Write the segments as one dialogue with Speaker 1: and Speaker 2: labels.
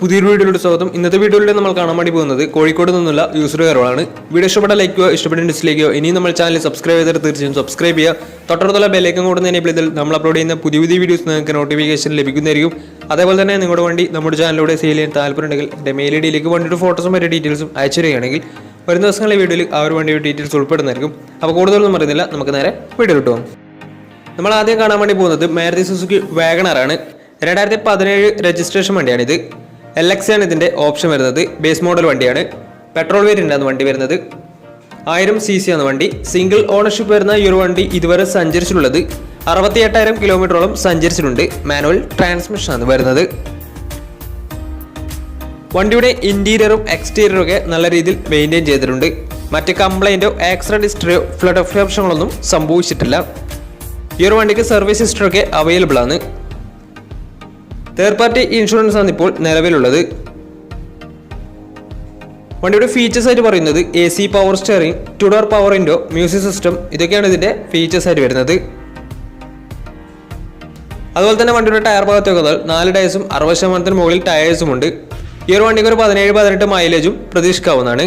Speaker 1: പുതിയൊരു വീഡിയോയുടെ സ്വാഗതം. ഇന്നത്തെ വീഡിയോയിൽ നമ്മൾ കാണാൻ വേണ്ടി പോകുന്നത് കോഴിക്കോട് നിന്നുള്ള യൂസർ കെയറുകളാണ്. വീഡിയോ ഇഷ്ടപ്പെട്ട ലൈക്ക് ചെയ്യുക, ഇഷ്ടപ്പെട്ട ഡിസ്ലൈക്ക് ചെയ്യുക. ഇനിയും നമ്മൾ ചാനൽ സബ്സ്ക്രൈബ് ചെയ്തിട്ട് തീർച്ചയായും സബ്സ്ക്രൈബ് ചെയ്യുക. തൊട്ടടുത്തുള്ള ബെല്ലൈക്കൺ കൂടെ എനേബിൾ ചെയ്താൽ നമ്മൾ അപ്ലോഡ് ചെയ്യുന്ന പുതിയ വീഡിയോസ് നിങ്ങൾക്ക് നോട്ടിഫിക്കേഷൻ ലഭിക്കുന്നതായിരിക്കും. അതേപോലെ തന്നെ നിങ്ങളുടെ വണ്ടി നമ്മുടെ ചാനലിലൂടെ സെയിൽ ചെയ്യാൻ താല്പര്യമുണ്ടെങ്കിൽ എൻ്റെ മെയിൽ ഐ ഡിയിലേക്ക് വണ്ടിയുടെ ഫോട്ടോസും മറ്റു ഡീറ്റെയിൽസും അയച്ചു തരികയാണെങ്കിൽ വരുന്ന ദിവസങ്ങളിലെ വീഡിയോയിൽ ആ ഒരു വണ്ടിയുടെ ഡീറ്റെയിൽസ് ഉൾപ്പെടുന്നതായിരിക്കും. അപ്പോൾ കൂടുതലൊന്നും പറയുന്നില്ല, നമുക്ക് നേരെ വീഡിയോ കിട്ടും. നമ്മൾ ആദ്യം കാണാൻ വേണ്ടി പോകുന്നത് മാരുതി സുസുക്കി വാഗണറാണ്. 2017 രജിസ്ട്രേഷൻ വണ്ടിയാണിത്. LX ആണ് ഇതിൻ്റെ ഓപ്ഷൻ വരുന്നത്. ബേസ് മോഡൽ വണ്ടിയാണ്. പെട്രോൾ വേരിയൻ്റാണ് വണ്ടി വരുന്നത്. 1000 cc ആണ് വണ്ടി. സിംഗിൾ ഓണർഷിപ്പ് വരുന്ന ഈ ഒരു വണ്ടി ഇതുവരെ സഞ്ചരിച്ചിട്ടുള്ളത് 68,000 കിലോമീറ്ററോളം സഞ്ചരിച്ചിട്ടുണ്ട്. മാനുവൽ ട്രാൻസ്മിഷൻ ആണ് വരുന്നത്. വണ്ടിയുടെ ഇന്റീരിയറും എക്സ്റ്റീരിയറും ഒക്കെ നല്ല രീതിയിൽ മെയിൻറ്റെയിൻ ചെയ്തിട്ടുണ്ട്. മറ്റ് കംപ്ലൈൻറ്റോ ആക്സിഡന്റ് ഹിസ്റ്ററിയോ ഫ്ലഡ് ഓപ്ഷനുകളൊന്നും സംഭവിച്ചിട്ടില്ല. ഈ ഒരു വണ്ടിക്ക് സർവീസ് ഹിസ്റ്ററി ഒക്കെ അവൈലബിൾ ആണ്. തേർഡ് പാർട്ടി ഇൻഷുറൻസ് ആണ് ഇപ്പോൾ നിലവിലുള്ളത്. വണ്ടിയുടെ ഫീച്ചേഴ്സ് ആയിട്ട് പറയുന്നത് AC power steering, 2 door power window, music system, ഇതൊക്കെയാണ് ഇതിന്റെ ഫീച്ചേഴ്സ് ആയിട്ട് വരുന്നത്. അതുപോലെ തന്നെ വണ്ടിയുടെ ടയർ ഭാഗത്ത് നോക്കിയാൽ 4 ടയേഴ്സും 60% മുകളിൽ ടയേഴ്സും ഉണ്ട്. ഈ ഒരു വണ്ടിക്ക് ഒരു 17-18 മൈലേജും പ്രതീക്ഷിക്കാവുന്നതാണ്.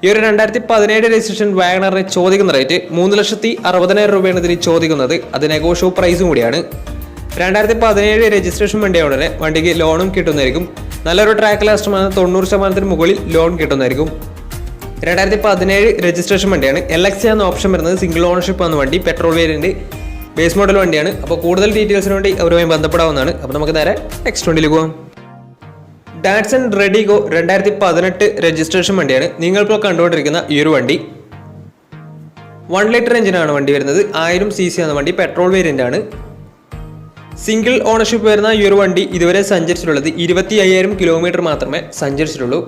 Speaker 1: ഈ ഒരു 2017 രജിസ്ട്രേഷൻ വാഗണറിന് ചോദിക്കുന്ന റേറ്റ് 3,60,000 രൂപയാണ് ഇതിന് ചോദിക്കുന്നത്. അത് നെഗോഷ്യബിൾ പ്രൈസും കൂടിയാണ്. 2017 രജിസ്ട്രേഷൻ വണ്ടിയായ ഉടനെ വണ്ടിക്ക് ലോണും കിട്ടുന്നതായിരിക്കും. നല്ലൊരു ട്രാക്ക് ലാസ്റ്റുമാണ്. 90% മുകളിൽ ലോൺ കിട്ടുന്നതായിരിക്കും. 2017 രജിസ്ട്രേഷൻ വണ്ടിയാണ്. LX എന്ന ഓപ്ഷൻ വരുന്നത്. സിംഗിൾ ഓണർഷിപ്പ് ആണ് വണ്ടി. പെട്രോൾ വേരിയന്റ് ബേസ് മോഡൽ വണ്ടിയാണ്. അപ്പോൾ കൂടുതൽ ഡീറ്റെയിൽസിന് വേണ്ടി അവരുമായി ബന്ധപ്പെടാവുന്നതാണ്. അപ്പോൾ നമുക്ക് നേരെ നെക്സ്റ്റ് വണ്ടിയിൽ പോകാം. ഡാറ്റ്സൺ റെഡിഗോ 2018 രജിസ്ട്രേഷൻ വണ്ടിയാണ് നിങ്ങളിപ്പോൾ കണ്ടുകൊണ്ടിരിക്കുന്ന ഈ ഒരു വണ്ടി. 1 ലിറ്റർ എഞ്ചിനാണ് വണ്ടി വരുന്നത്. 1000 cc ആണ് വണ്ടി. പെട്രോൾ വേരിയന്റ് ആണ്. സിംഗിൾ ഓണർഷിപ്പ് വരുന്ന ഈ ഒരു വണ്ടി ഇതുവരെ സഞ്ചരിച്ചിട്ടുള്ളത് 25,000 കിലോമീറ്റർ മാത്രമേ സഞ്ചരിച്ചിട്ടുള്ളൂ.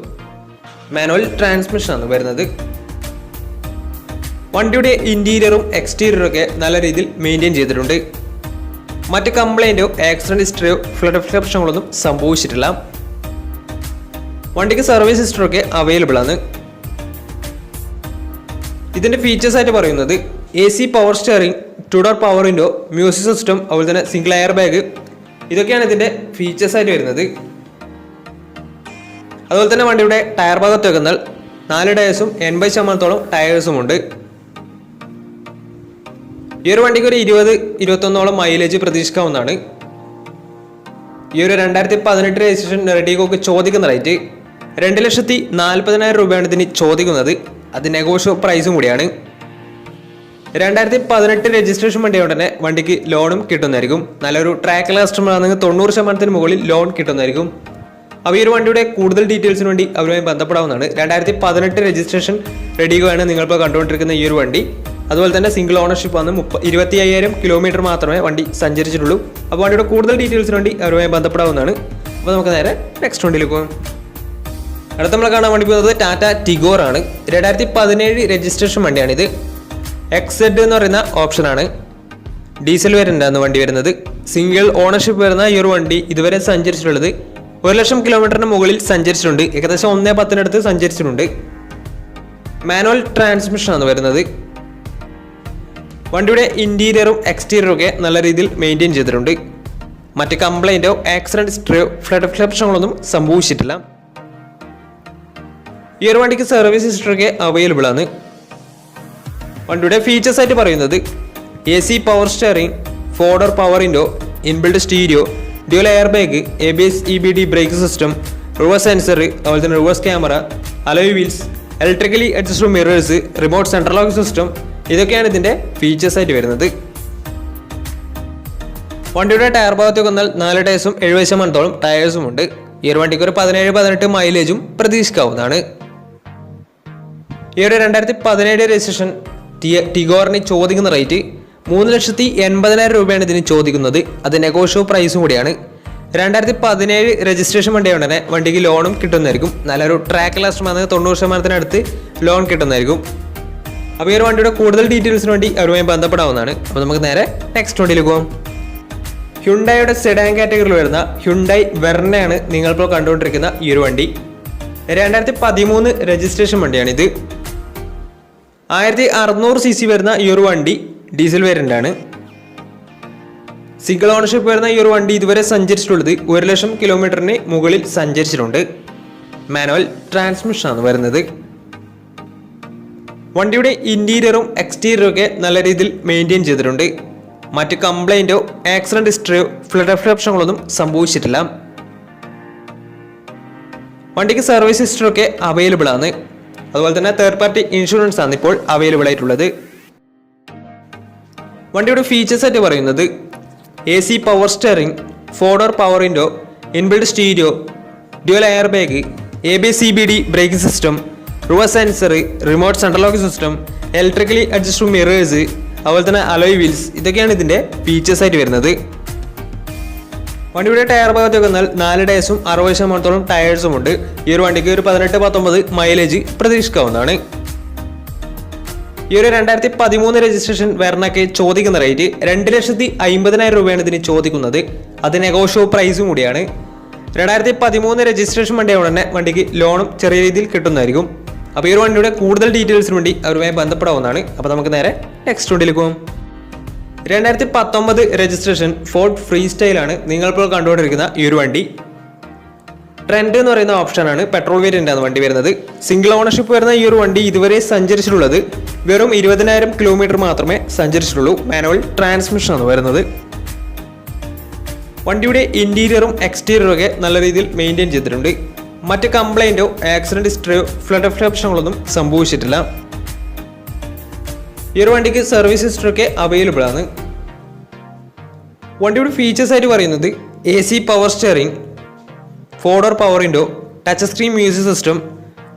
Speaker 1: മാനുവൽ ട്രാൻസ്മിഷൻ ആണ് വരുന്നത്. വണ്ടിയുടെ ഇന്റീരിയറും എക്സ്റ്റീരിയറും ഒക്കെ നല്ല രീതിയിൽ മെയിൻറ്റെയിൻ ചെയ്തിട്ടുണ്ട്. മറ്റ് കംപ്ലൈൻറ്റോ ആക്സിഡന്റ് ഹിസ്റ്ററിയോ ഫ്ലഡ് ഓപ്ഷനുകളൊന്നും സംഭവിച്ചിട്ടില്ല. വണ്ടിക്ക് സർവീസ് ഹിസ്റ്ററി ഒക്കെ അവൈലബിൾ ആണ്. ഇതിന്റെ ഫീച്ചേഴ്സ് ആയിട്ട് പറയുന്നത് AC power steering, 2 door power window, music system, അതുപോലെ തന്നെ സിംഗിൾ എയർ ബാഗ്, ഇതൊക്കെയാണ് ഇതിന്റെ ഫീച്ചേഴ്സ് ആയിട്ട് വരുന്നത്. അതുപോലെ തന്നെ വണ്ടിയുടെ ടയർ ഭാഗത്ത് വെക്കുന്നാൽ 4 ടയേഴ്സും 80% ടയേഴ്സും ഉണ്ട്. ഈ ഒരു വണ്ടിക്ക് ഒരു 20-21 മൈലേജ് പ്രതീക്ഷിക്കാവുന്നതാണ്. ഈ ഒരു 2018 രജിസ്ട്രേഷൻ റെഡിഗോക്ക് ചോദിക്കുന്ന റേറ്റ് 2,40,000 രൂപയാണ് ഇതിന് ചോദിക്കുന്നത്. അത് നെഗോഷ്യബിൾ പ്രൈസും കൂടിയാണ്. 2018 രജിസ്ട്രേഷൻ വണ്ടിയായതുകൊണ്ട് തന്നെ വണ്ടിക്ക് ലോണും കിട്ടുന്നതായിരിക്കും. നല്ലൊരു ട്രാക്ക് ലാസ്റ്റുമാണെങ്കിൽ 90% മുകളിൽ ലോൺ കിട്ടുന്നതായിരിക്കും. അപ്പോൾ ഈ ഒരു വണ്ടിയുടെ കൂടുതൽ ഡീറ്റെയിൽസിന് വേണ്ടി അവരുമായി ബന്ധപ്പെടാവുന്നതാണ്. 2018 രജിസ്ട്രേഷൻ റെഡിഗോ ആണ് നിങ്ങളിപ്പോൾ കണ്ടുകൊണ്ടിരിക്കുന്ന ഈ ഒരു വണ്ടി. അതുപോലെ തന്നെ സിംഗിൾ ഓണർഷിപ്പ് വന്ന് 25,000 കിലോമീറ്റർ മാത്രമേ വണ്ടി സഞ്ചരിച്ചിട്ടുള്ളൂ. അപ്പോൾ വണ്ടിയുടെ കൂടുതൽ ഡീറ്റെയിൽസിന് വേണ്ടി അവരുമായി ബന്ധപ്പെടാവുന്നതാണ്. അപ്പോൾ നമുക്ക് നേരെ നെക്സ്റ്റ് വണ്ടിയിലേക്ക് പോകാം. അടുത്ത നമ്മൾ കാണാൻ വേണ്ടി പോകുന്നത് ടാറ്റ ടിഗോർ ആണ്. 2017 രജിസ്ട്രേഷൻ വണ്ടിയാണിത്. XZ എന്ന് പറയുന്ന ഓപ്ഷനാണ്. ഡീസൽ വേരിയൻ്റാണ് വണ്ടി വരുന്നത്. സിംഗിൾ ഓണർഷിപ്പ് വരുന്ന ഈ ഒരു വണ്ടി ഇതുവരെ സഞ്ചരിച്ചിട്ടുള്ളത് 1,00,000 കിലോമീറ്ററിന് മുകളിൽ സഞ്ചരിച്ചിട്ടുണ്ട്. ഏകദേശം 1.10 സഞ്ചരിച്ചിട്ടുണ്ട്. മാനുവൽ ട്രാൻസ്മിഷൻ ആണ് വരുന്നത്. വണ്ടിയുടെ ഇന്റീരിയറും എക്സ്റ്റീരിയറും ഒക്കെ നല്ല രീതിയിൽ മെയിൻറ്റെയിൻ ചെയ്തിട്ടുണ്ട്. മറ്റ് കംപ്ലൈൻറ്റോ ആക്സിഡന്റ് ഹിസ്റ്ററിയോ ഫ്ലഡ് ഓപ്ഷനുകളൊന്നും സംഭവിച്ചിട്ടില്ല. ഈ ഒരു വണ്ടിക്ക് സർവീസ് ഹിസ്റ്ററി ഒക്കെ അവൈലബിൾ ആണ്. വണ്ടിയുടെ ഫീച്ചേഴ്സ് ആയിട്ട് പറയുന്നത് AC power steering, 4 door power window, inbuilt stereo, dual air bag, ABS EBD brake system, reverse sensor, അതുപോലെ തന്നെ reverse camera, alloy wheels, electrically adjustable mirrors, remote central lock system, ഇതൊക്കെയാണ് ഇതിന്റെ features ആയിട്ട് വരുന്നത്. വണ്ടിയുടെ ടയർ ഭാഗത്ത് വന്നാൽ 4 ടയേഴ്സും 70% ടയേഴ്സും ഉണ്ട്. ഈ ഒരു വണ്ടിക്ക് ഒരു 17-18 മൈലേജും പ്രതീക്ഷിക്കാവുന്നതാണ്. ഈ ഒരു 2017 രജിസ്ട്രേഷൻ ടിഗോറിന് ചോദിക്കുന്ന റേറ്റ് 3,80,000 രൂപയാണ് ഇതിന് ചോദിക്കുന്നത്. അത് നെഗോഷ്യബിൾ പ്രൈസും കൂടിയാണ്. 2017 രജിസ്ട്രേഷൻ വണ്ടിയായതുകൊണ്ട് തന്നെ വണ്ടിക്ക് ലോണും കിട്ടുന്നതായിരിക്കും. നല്ലൊരു ട്രാക്ക് ലാസ്റ്റുമാണ്. 90% അടുത്ത് ലോൺ കിട്ടുന്നതായിരിക്കും. അപ്പോൾ ഈ ഒരു വണ്ടിയുടെ കൂടുതൽ ഡീറ്റെയിൽസിന് വേണ്ടി അവരുമായി ബന്ധപ്പെടാവുന്നതാണ്. അപ്പോൾ നമുക്ക് നേരെ നെക്സ്റ്റ് വണ്ടിയിൽ പോകാം. ഹ്യുണ്ടായുടെ സെഡാൻ കാറ്റഗറിയിൽ വരുന്ന ഹ്യുണ്ടായി വെർണയാണ് നിങ്ങളിപ്പോൾ കണ്ടുകൊണ്ടിരിക്കുന്ന ഈ ഒരു വണ്ടി. 2013 രജിസ്ട്രേഷൻ വണ്ടിയാണിത്. 1600 cc വരുന്ന ഈ ഒരു വണ്ടി ഡീസൽ വേരിയൻ്റ് ആണ്. സിംഗിൾ ഓണർഷിപ്പ് വരുന്ന ഈ ഒരു വണ്ടി ഇതുവരെ സഞ്ചരിച്ചിട്ടുള്ളത് 1,00,000 കിലോമീറ്ററിന് മുകളിൽ സഞ്ചരിച്ചിട്ടുണ്ട്. മാനുവൽ ട്രാൻസ്മിഷനാണ് വരുന്നത്. വണ്ടിയുടെ ഇൻറ്റീരിയറും എക്സ്റ്റീരിയറും ഒക്കെ നല്ല രീതിയിൽ മെയിൻറ്റെയിൻ ചെയ്തിട്ടുണ്ട്. മറ്റ് കംപ്ലൈൻറ്റോ ആക്സിഡൻറ്റ് ഹിസ്റ്ററിയോ ഫ്ലഡ് പ്രശ്നങ്ങളൊന്നും സംഭവിച്ചിട്ടില്ല. വണ്ടിക്ക് സർവീസ് ഹിസ്റ്ററി ഒക്കെ അവൈലബിൾ ആണ്. അതുപോലെ തന്നെ തേർഡ് പാർട്ടി ഇൻഷുറൻസ് ആണ് ഇപ്പോൾ അവൈലബിൾ ആയിട്ടുള്ളത്. വണ്ടിയുടെ ഫീച്ചേഴ്സ് ആയിട്ട് പറയുന്നത് AC power steering, 4-door power window, inbuilt stereo, dual air bag, ABS CBD breaking system, reverse sensor, remote central lock system, electrically adjustable mirrors, അതുപോലെ തന്നെ അലോയ് വീൽസ്, ഇതൊക്കെയാണ് ഇതിൻ്റെ ഫീച്ചേഴ്സ് ആയിട്ട് വരുന്നത്. വണ്ടിയുടെ ടയർ ഭാഗത്തേക്ക് വന്നാൽ 4 ടയേഴ്സും 60% ടയേഴ്സും ഉണ്ട്. ഈ ഒരു വണ്ടിക്ക് ഒരു 18-19 മൈലേജ് പ്രതീക്ഷിക്കാവുന്നതാണ്. ഈ ഒരു 2013 രജിസ്ട്രേഷൻ വെർണയ്ക്ക് ചോദിക്കുന്ന റേറ്റ് 2,50,000 രൂപയാണ് ഇതിന് ചോദിക്കുന്നത്. അത് നെഗോഷ്യോ പ്രൈസും കൂടിയാണ്. 2013 രജിസ്ട്രേഷൻ വണ്ടിയാവുന്ന തന്നെ വണ്ടിക്ക് ലോണും ചെറിയ രീതിയിൽ കിട്ടുന്നതായിരിക്കും. അപ്പോൾ ഈ ഒരു വണ്ടിയുടെ കൂടുതൽ ഡീറ്റെയിൽസിന് വേണ്ടി അവരുമായി ബന്ധപ്പെടാവുന്നതാണ്. അപ്പോൾ നമുക്ക് നേരെ നെക്സ്റ്റ് വണ്ടിയിലേക്ക് പോകും. 2019 രജിസ്ട്രേഷൻ ഫോർഡ് ഫ്രീ സ്റ്റൈലാണ് നിങ്ങളിപ്പോൾ കണ്ടുകൊണ്ടിരിക്കുന്ന ഈ ഒരു വണ്ടി. ട്രെൻഡ് എന്ന് പറയുന്ന ഓപ്ഷനാണ് പെട്രോൾ വേരിയൻ്റ് ആണ് വണ്ടി വരുന്നത്. സിംഗിൾ ഓണർഷിപ്പ് വരുന്ന ഈ ഒരു വണ്ടി ഇതുവരെ സഞ്ചരിച്ചിട്ടുള്ളത് വെറും 20,000 കിലോമീറ്റർ മാത്രമേ സഞ്ചരിച്ചിട്ടുള്ളൂ. മാനുവൽ ട്രാൻസ്മിഷനാണ് വരുന്നത്. വണ്ടിയുടെ ഇൻറ്റീരിയറും എക്സ്റ്റീരിയറും ഒക്കെ നല്ല രീതിയിൽ മെയിൻറ്റെയിൻ ചെയ്തിട്ടുണ്ട്. മറ്റ് കംപ്ലൈൻറ്റോ ആക്സിഡൻറ്റ് ഹിസ്റ്ററിയോ ഫ്ലഡ് പ്രശ്നങ്ങളൊന്നും സംഭവിച്ചിട്ടില്ല. ഈ ഒരു വണ്ടിക്ക് സർവീസ് ഹിസ്റ്ററി ഒക്കെ അവൈലബിൾ ആണ്. വണ്ടിയുടെ ഫീച്ചേഴ്സ് ആയിട്ട് പറയുന്നത് AC power steering, 4-door power window, touch screen music system,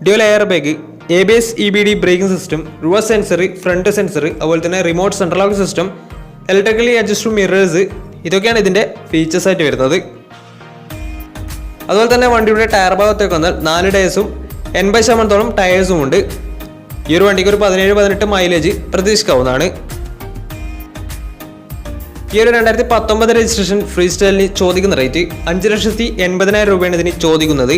Speaker 1: dual air bag, ABS EBD braking system, reverse sensor, front sensor, അതുപോലെ തന്നെ remote central lock system, electrically adjustable mirrors, ഇതൊക്കെയാണ് ഇതിൻ്റെ features ആയിട്ട് വരുന്നത്. അതുപോലെ തന്നെ വണ്ടിയുടെ ടയർ ഭാഗത്തേക്ക് വന്നാൽ 4 ടയേഴ്സും 80% ടയേഴ്സും ഉണ്ട്. ഈ ഒരു വണ്ടിക്ക് ഒരു 17-18 മൈലേജ് പ്രതീക്ഷിക്കാവുന്നതാണ്. ഈ ഒരു 2019 രജിസ്ട്രേഷൻ ഫ്രീ സ്റ്റൈലിന് ചോദിക്കുന്ന റേറ്റ് 5,80,000 രൂപയാണ് ഇതിന് ചോദിക്കുന്നത്.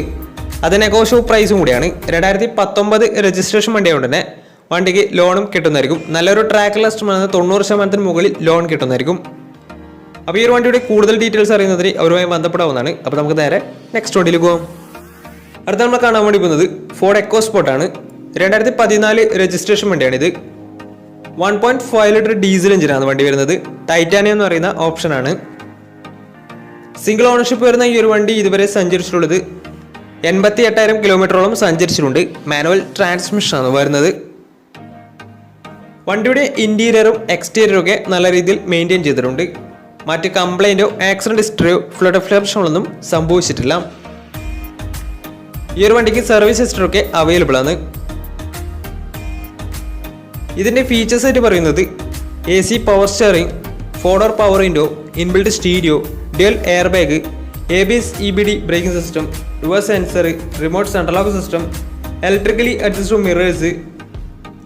Speaker 1: അത് നെഗോഷ്യോ പ്രൈസും കൂടിയാണ്. 2019 രജിസ്ട്രേഷൻ വണ്ടിയായതുകൊണ്ട് തന്നെ വണ്ടിക്ക് ലോണും കിട്ടുന്നതായിരിക്കും. നല്ലൊരു ട്രാക്ക് ലിസ്റ്റ് 90% മുകളിൽ ലോൺ കിട്ടുന്നതായിരിക്കും. അപ്പോൾ ഈ ഒരു വണ്ടിയുടെ കൂടുതൽ ഡീറ്റെയിൽസ് അറിയുന്നതിന് അവരുമായി ബന്ധപ്പെടാവുന്നതാണ്. അപ്പോൾ നമുക്ക് നേരെ നെക്സ്റ്റ് വണ്ടിയിൽ പോകാം. അടുത്ത നമ്മൾ കാണാൻ വേണ്ടി പോകുന്നത് ഫോർഡ് എക്കോസ്പോർട്ട് ആണ്. 2014 രജിസ്ട്രേഷൻ വണ്ടിയാണിത്. 1.5 ലിറ്റർ ഡീസൽ എഞ്ചിനാണ് വണ്ടി വരുന്നത്. ടൈറ്റാനിയം എന്ന് പറയുന്ന ഓപ്ഷനാണ്. സിംഗിൾ ഓണർഷിപ്പ് വരുന്ന ഈ ഒരു വണ്ടി ഇതുവരെ സഞ്ചരിച്ചിട്ടുള്ളത് 88,000 കിലോമീറ്ററോളം സഞ്ചരിച്ചിട്ടുണ്ട്. മാനുവൽ ട്രാൻസ്മിഷനാണ് വരുന്നത്. വണ്ടിയുടെ ഇൻറ്റീരിയറും എക്സ്റ്റീരിയറും ഒക്കെ നല്ല രീതിയിൽ മെയിൻറ്റെയിൻ ചെയ്തിട്ടുണ്ട്. മറ്റ് കംപ്ലൈൻറ്റോ ആക്സിഡൻറ്റ് ഹിസ്റ്ററിയോ ഫ്ലഡ് പ്രശ്നങ്ങളൊന്നും സംഭവിച്ചിട്ടില്ല. ഈ ഒരു വണ്ടിക്ക് സർവീസ് ഹിസ്റ്ററി ഒക്കെ അവൈലബിൾ ആണ്. ഇതിൻ്റെ ഫീച്ചേഴ്സ് ആയിട്ട് പറയുന്നത് AC power steering, 4-door power window, inbuilt stereo, dual air bag, ABS EBD braking system, reverse sensor, remote central lock system, electrically adjustable mirrors,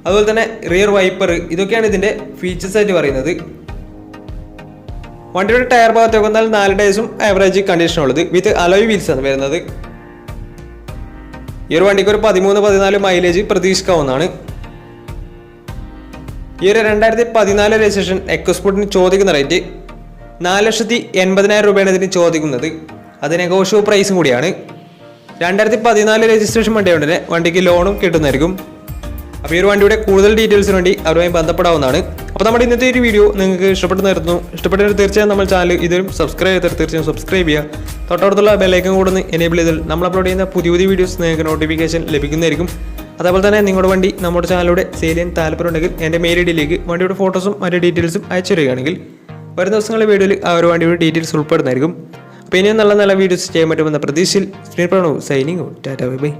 Speaker 1: അതുപോലെ തന്നെ റിയർ വൈപ്പർ, ഇതൊക്കെയാണ് ഇതിൻ്റെ ഫീച്ചേഴ്സ് ആയിട്ട് പറയുന്നത്. വണ്ടിയുടെ ടയർ ഭാഗത്തേക്ക് വന്നാൽ 4 ടയേഴ്സും ആവറേജ് കണ്ടീഷനുള്ളത് വിത്ത് അലോയ് വീൽസ് ആണ് വരുന്നത്. ഈ ഒരു വണ്ടിക്ക് ഒരു 13-14 മൈലേജ് പ്രതീക്ഷിക്കാവുന്നതാണ്. ഈ ഒരു 2014 രജിസ്ട്രേഷൻ എക്കോസ്പോർട്ടിന് ചോദിക്കുന്ന റേറ്റ് 4,80,000 രൂപയാണ് ഇതിന് ചോദിക്കുന്നത്. അത് നെഗോഷ്യോ പ്രൈസും കൂടിയാണ്. 2014 രജിസ്ട്രേഷൻ വണ്ടിയായതുകൊണ്ട് തന്നെ വണ്ടിക്ക് ലോണും കിട്ടുന്നതായിരിക്കും. അപ്പോൾ ഈ ഒരു വണ്ടിയുടെ കൂടുതൽ ഡീറ്റെയിൽസിന് വേണ്ടി അവരുമായി ബന്ധപ്പെടാവുന്നതാണ്. അപ്പോൾ നമ്മുടെ ഇന്നത്തെ ഒരു വീഡിയോ നിങ്ങൾക്ക് ഇഷ്ടപ്പെട്ടെന്നായിരുന്നു. ഇഷ്ടപ്പെട്ടെങ്കിൽ തീർച്ചയായും നമ്മൾ ചാനൽ ഇതും സബ്സ്ക്രൈബ് ചെയ്താൽ തീർച്ചയായും സബ്സ്ക്രൈബ് ചെയ്യുക. തൊട്ടടുത്തുള്ള ബെല്ലൈക്കൺ കൂടെ ഒന്ന് എനേബിൾ ചെയ്താൽ നമ്മൾ അപ്ലോഡ് ചെയ്യുന്ന പുതിയ വീഡിയോസ് നിങ്ങൾക്ക് നോട്ടിഫിക്കേഷൻ ലഭിക്കുന്നതായിരിക്കും. അതേപോലെ തന്നെ നിങ്ങളുടെ വണ്ടി നമ്മുടെ ചാനലിലൂടെ സെയിൽ ചെയ്യാൻ താല്പര്യമുണ്ടെങ്കിൽ എൻ്റെ മെയിൽ ഐഡിയിലേക്ക് വണ്ടിയുടെ ഫോട്ടോസും മറ്റു ഡീറ്റെയിൽസും അയച്ചു തരികയാണെങ്കിൽ വരും ദിവസങ്ങളിലെ വീഡിയോയിൽ ആ ഒരു വണ്ടിയുടെ ഡീറ്റെയിൽസ് ഉൾപ്പെടുന്നതായിരിക്കും. അപ്പോൾ ഇനിയും നല്ല വീഡിയോസ് ചെയ്യാൻ പറ്റുമെന്ന പ്രതീക്ഷയിൽ screen Pranav signing Tata bye bye.